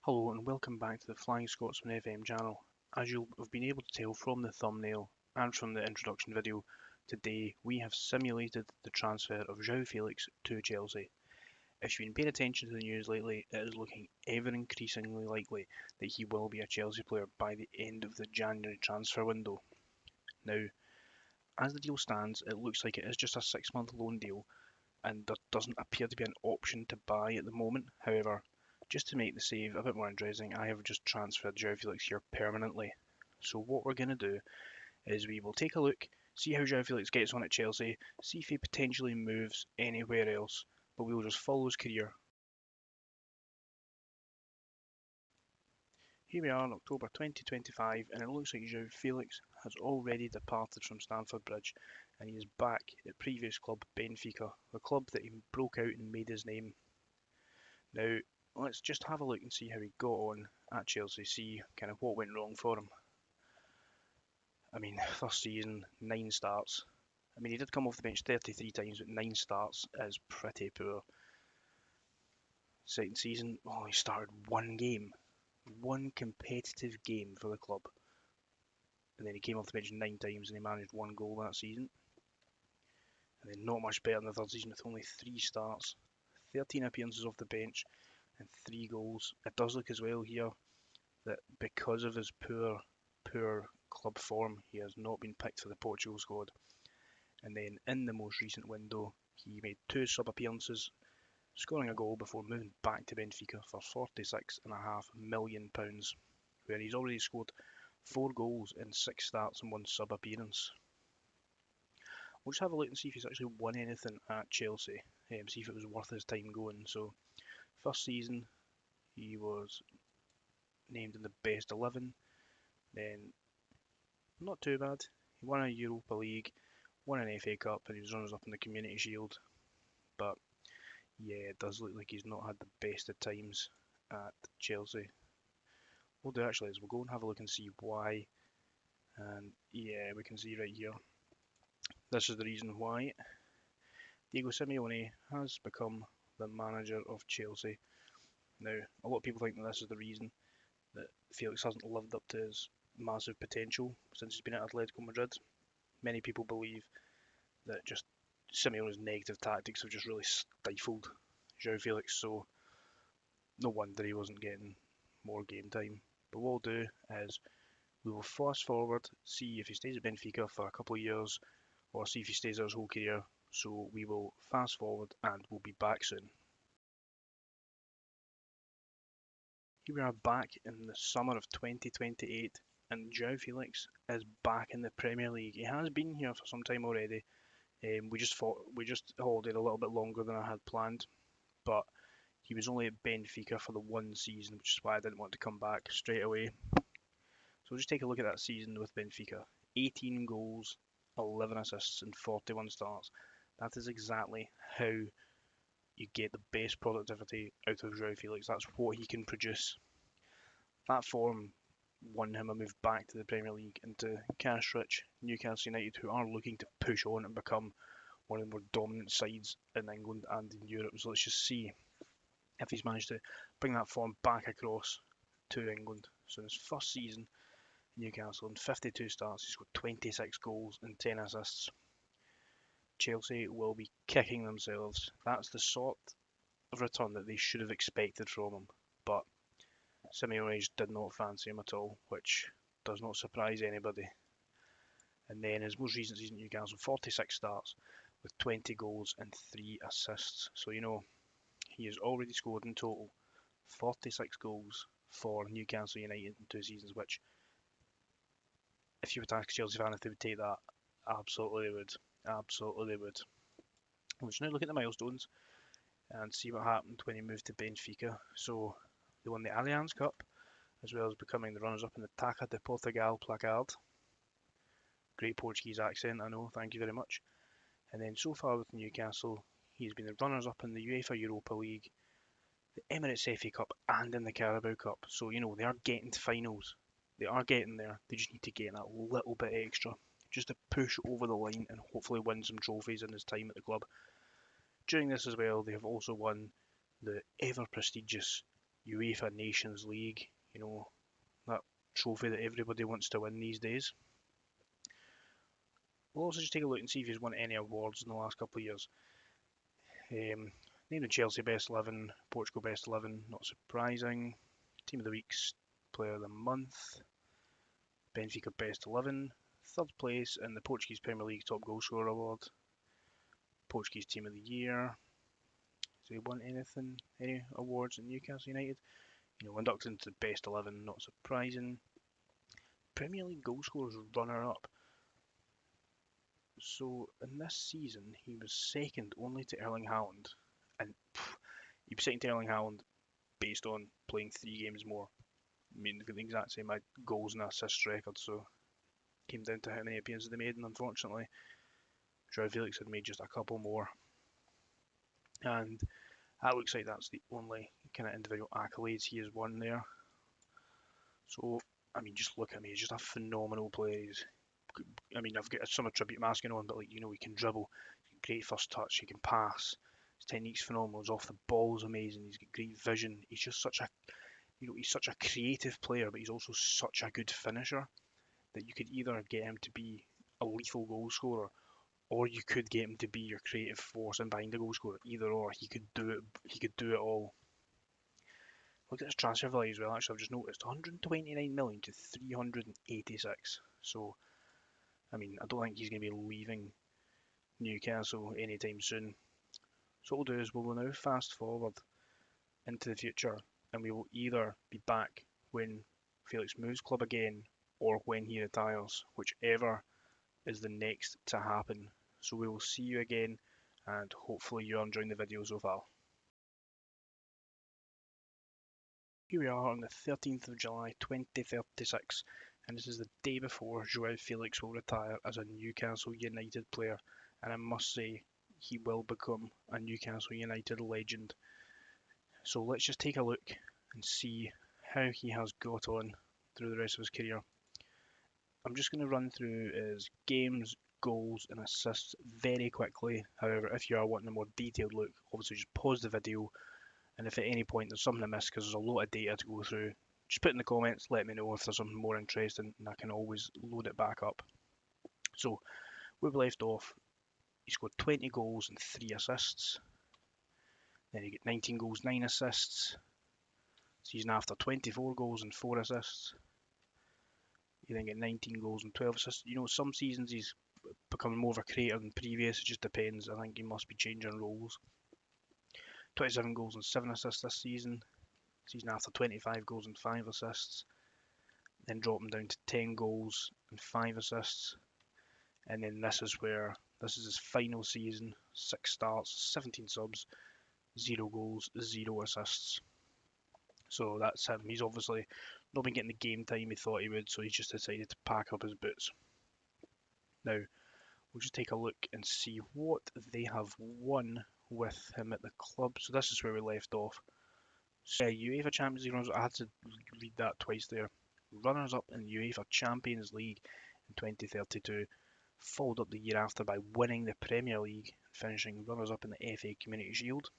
Hello and welcome back to the Flying Scotsman FM channel. As you'll have been able to tell from the thumbnail and from the introduction video, today we have simulated the transfer of João Félix to Chelsea. If you've been paying attention to the news lately, it is looking ever increasingly likely that he will be a Chelsea player by the end of the January transfer window. Now, as the deal stands, it looks like it is just a 6-month loan deal and there doesn't appear to be an option to buy at the moment. However, just to make the save a bit more interesting, I have just transferred João Félix here permanently. So what we're going to do is we will take a look, see how João Félix gets on at Chelsea, see if he potentially moves anywhere else, but we will just follow his career. Here we are in October 2025 and it looks like João Félix has already departed from Stamford Bridge and he is back at previous club Benfica, the club that he broke out and made his name. Now, let's just have a look and see how he got on at Chelsea, see kind of what went wrong for him. I mean, first season, 9 starts. I mean, he did come off the bench 33 times, but 9 starts is pretty poor. Second season, well, he started one game, one competitive game for the club. And then he came off the bench 9 times and he managed 1 goal that season. And then not much better in the third season with only 3 starts, 13 appearances off the bench, and 3 goals. It does look as well here that because of his poor club form, he has not been picked for the Portugal squad. And then in the most recent window, he made 2 sub appearances, scoring a goal before moving back to Benfica for £46.5 million, where he's already scored 4 goals in 6 starts and 1 sub appearance. We'll just have a look and see if he's actually won anything at Chelsea, see if it was worth his time going. So, first season, he was named in the best 11, then not too bad. He won a Europa League, won an FA Cup, and he was runners up in the Community Shield. But yeah, it does look like he's not had the best of times at Chelsea. What we'll do actually is we'll go and have a look and see why. And yeah, we can see right here. This is the reason why. Diego Simeone has become the manager of Chelsea. Now, a lot of people think that this is the reason that Felix hasn't lived up to his massive potential since he's been at Atletico Madrid. Many people believe that just Simeone's negative tactics have just really stifled João Felix, so no wonder he wasn't getting more game time. But what we'll do is we will fast forward, see if he stays at Benfica for a couple of years, or see if he stays there his whole career. So we will fast forward and we'll be back soon. Here we are back in the summer of 2028 and João Félix is back in the Premier League. He has been here for some time already. We just holidayed a little bit longer than I had planned, but he was only at Benfica for the 1 season, which is why I didn't want to come back straight away. So we'll just take a look at that season with Benfica. 18 goals, 11 assists and 41 starts. That is exactly how you get the best productivity out of João Félix. That's what he can produce. That form won him a move back to the Premier League and to cash-rich Newcastle United, who are looking to push on and become one of the more dominant sides in England and in Europe. So let's just see if he's managed to bring that form back across to England. So in his first season in Newcastle, in 52 starts, he's got 26 goals and 10 assists. Chelsea will be kicking themselves. That's the sort of return that they should have expected from him. But Simeone did not fancy him at all, which does not surprise anybody. And then his most recent season at Newcastle, 46 starts with 20 goals and 3 assists. So, you know, he has already scored in total 46 goals for Newcastle United in 2 seasons, which, if you were to ask a Chelsea fan if they would take that, absolutely they would. Absolutely they would. We'll just now look at the milestones and see what happened when he moved to Benfica. So they won the Allianz Cup, as well as becoming the runners-up in the Taça de Portugal placard. Great Portuguese accent, I know, thank you very much. And then so far with Newcastle, he's been the runners-up in the UEFA Europa League, the Emirates FA Cup, and in the Carabao Cup. So, you know, they are getting to finals. They are getting there. They just need to get that little bit extra, just to push over the line and hopefully win some trophies in his time at the club. During this as well, they have also won the ever prestigious UEFA Nations League, that trophy that everybody wants to win these days. We'll also just take a look and see if he's won any awards in the last couple of years. Name the Chelsea Best 11, Portugal Best 11, not surprising. Team of the Week, Player of the Month, Benfica Best 11, third place in the Portuguese Premier League Top Goal Scorer Award, Portuguese Team of the Year. Has he won any awards at Newcastle United? Inducted into the Best 11, not surprising. Premier League Goal Scorers runner-up. So in this season, he was second only to Erling Haaland, and he was second to Erling Haaland based on playing 3 games more. I mean, they've got the exact same goals and assists record, so came down to how many appearances they made, and unfortunately, João Félix had made just a couple more. And that looks like that's the only kind of individual accolades he has won there. So, I mean, just look at me, he's just a phenomenal player. I've got some attribute masking on, but he can dribble, great first touch, he can pass, his technique's phenomenal, his off the ball's amazing, he's got great vision, he's just such a creative player, but he's also such a good finisher that you could either get him to be a lethal goal scorer, or you could get him to be your creative force in behind the goal scorer. Either or, he could do it all. Look at his transfer value as well. Actually, I've just noticed 129 million to 386. So, I mean, I don't think he's going to be leaving Newcastle anytime soon. So what we'll do is we'll now fast forward into the future, and we will either be back when Felix moves club again, or when he retires, whichever is the next to happen. So we will see you again, and hopefully you're enjoying the video so far. Here we are on the 13th of July 2036, and this is the day before João Félix will retire as a Newcastle United player, and I must say he will become a Newcastle United legend. So let's just take a look and see how he has got on through the rest of his career. I'm just going to run through his games, goals and assists very quickly. However, if you are wanting a more detailed look, obviously just pause the video, and if at any point there's something I missed because there's a lot of data to go through, just put in the comments, let me know if there's something more interesting, and I can always load it back up. So, where we left off, he scored 20 goals and 3 assists. Then he got 19 goals, 9 assists. Season after, 24 goals and 4 assists. You then get 19 goals and 12 assists. Some seasons he's becoming more of a creator than previous. It just depends. I think he must be changing roles. 27 goals and 7 assists this season. Season after, 25 goals and 5 assists. Then drop him down to 10 goals and 5 assists. And then this is his final season. 6 starts, 17 subs, 0 goals, 0 assists. So that's him. He's obviously not been getting the game time he thought he would, so he's just decided to pack up his boots. Now, we'll just take a look and see what they have won with him at the club. So this is where we left off. So, UEFA Champions League runners, I had to read that twice there. Runners-up in the UEFA Champions League in 2032, followed up the year after by winning the Premier League, finishing runners-up in the FA Community Shield.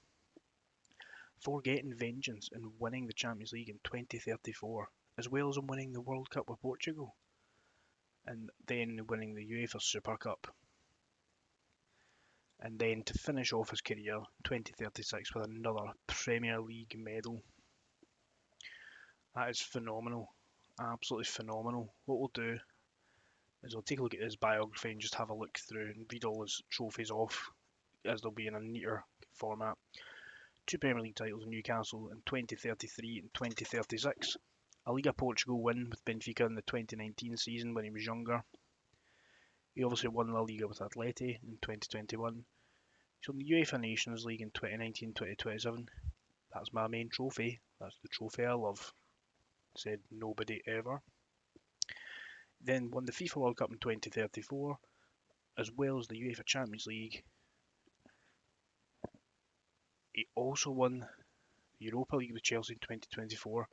For getting vengeance and winning the Champions League in 2034, as well as in winning the World Cup with Portugal, and then winning the UEFA Super Cup. And then to finish off his career, 2036, with another Premier League medal. That is phenomenal, absolutely phenomenal. What we'll do is we'll take a look at his biography and just have a look through and read all his trophies off, as they'll be in a neater format. 2 Premier League titles in Newcastle in 2033 and 2036. A Liga Portugal win with Benfica in the 2019 season when he was younger. He obviously won La Liga with Atleti in 2021. He's won the UEFA Nations League in 2019-2027. That's my main trophy. That's the trophy I love. Said nobody ever. Then won the FIFA World Cup in 2034, as well as the UEFA Champions League. He also won the Europa League with Chelsea in 2024,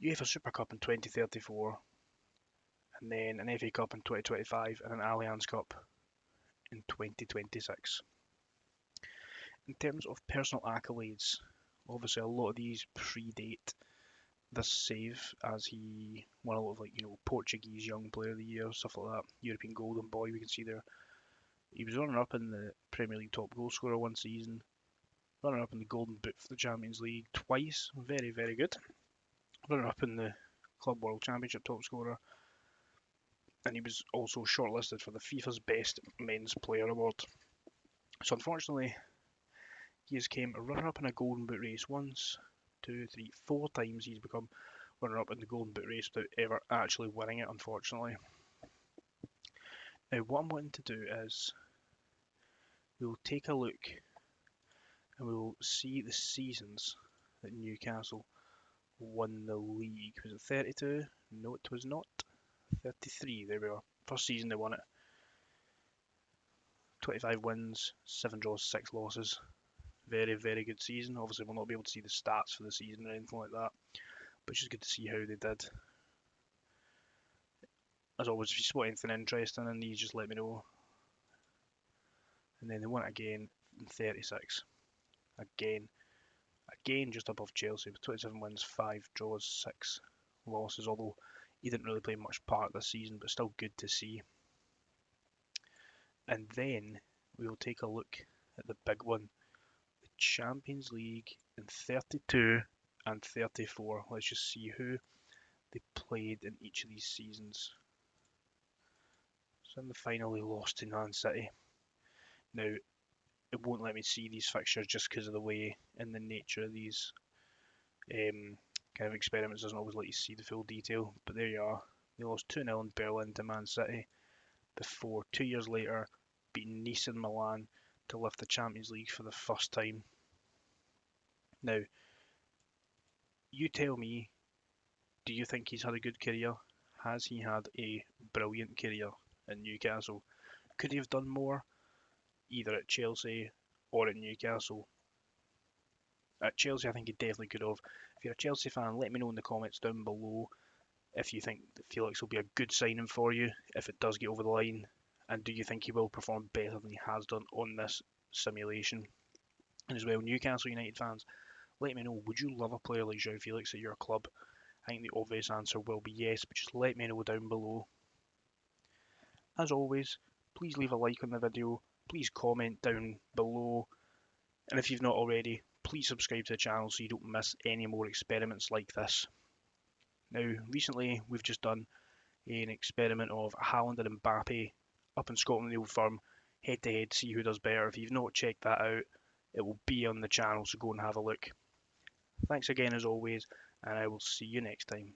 UEFA Super Cup in 2034, and then an FA Cup in 2025 and an Allianz Cup in 2026. In terms of personal accolades, Obviously, a lot of these predate this save, as he won a lot of, like, Portuguese Young Player of the Year, stuff like that. European Golden Boy, we can see there. He was runner up in the Premier League top goal scorer one season, runner up in the Golden Boot for the Champions League twice, very, very good. Runner up in the Club World Championship top scorer, and he was also shortlisted for the FIFA's Best Men's Player Award. So unfortunately, he has came a runner-up in a Golden Boot race once, two, three, four times he's become runner-up in the Golden Boot race without ever actually winning it, unfortunately. Now, what I'm wanting to do is we'll take a look and we'll see the seasons that Newcastle won the league. Was it 32? No, it was not. 33, there we are. First season they won it. 25 wins, 7 draws, 6 losses. Very, very good season. Obviously, we'll not be able to see the stats for the season or anything like that, but it's just good to see how they did. As always, if you spot anything interesting in these, just let me know. And then they won it again in 36. Again, just above Chelsea with 27 wins, 5 draws, 6 losses, although he didn't really play much part this season, but still good to see. And then we will take a look at the big one, the Champions League in 32 and 34. Let's just see who they played in each of these seasons. So in the final, they lost to Man City. Now, it won't let me see these fixtures just because of the way and the nature of these kind of experiments. Doesn't always let you see the full detail, but there you are. They lost 2-0 in Berlin to Man City before 2 years later beating Nice and Milan to lift the Champions League for the first time. Now, you tell me, do you think he's had a good career? Has he had a brilliant career in Newcastle? Could he have done more, either at Chelsea or at Newcastle? At Chelsea, I think he definitely could have. If you're a Chelsea fan, let me know in the comments down below if you think that Felix will be a good signing for you if it does get over the line, and do you think he will perform better than he has done on this simulation? And as well, Newcastle United fans, let me know, would you love a player like João Félix at your club? I think the obvious answer will be yes, but just let me know down below. As always, please leave a like on the video, please comment down below, and if you've not already, please subscribe to the channel so you don't miss any more experiments like this. Now, recently we've just done an experiment of Haaland and Mbappe up in Scotland, the Old Firm, head to head, see who does better. If you've not checked that out, it will be on the channel, so go and have a look. Thanks again as always, and I will see you next time.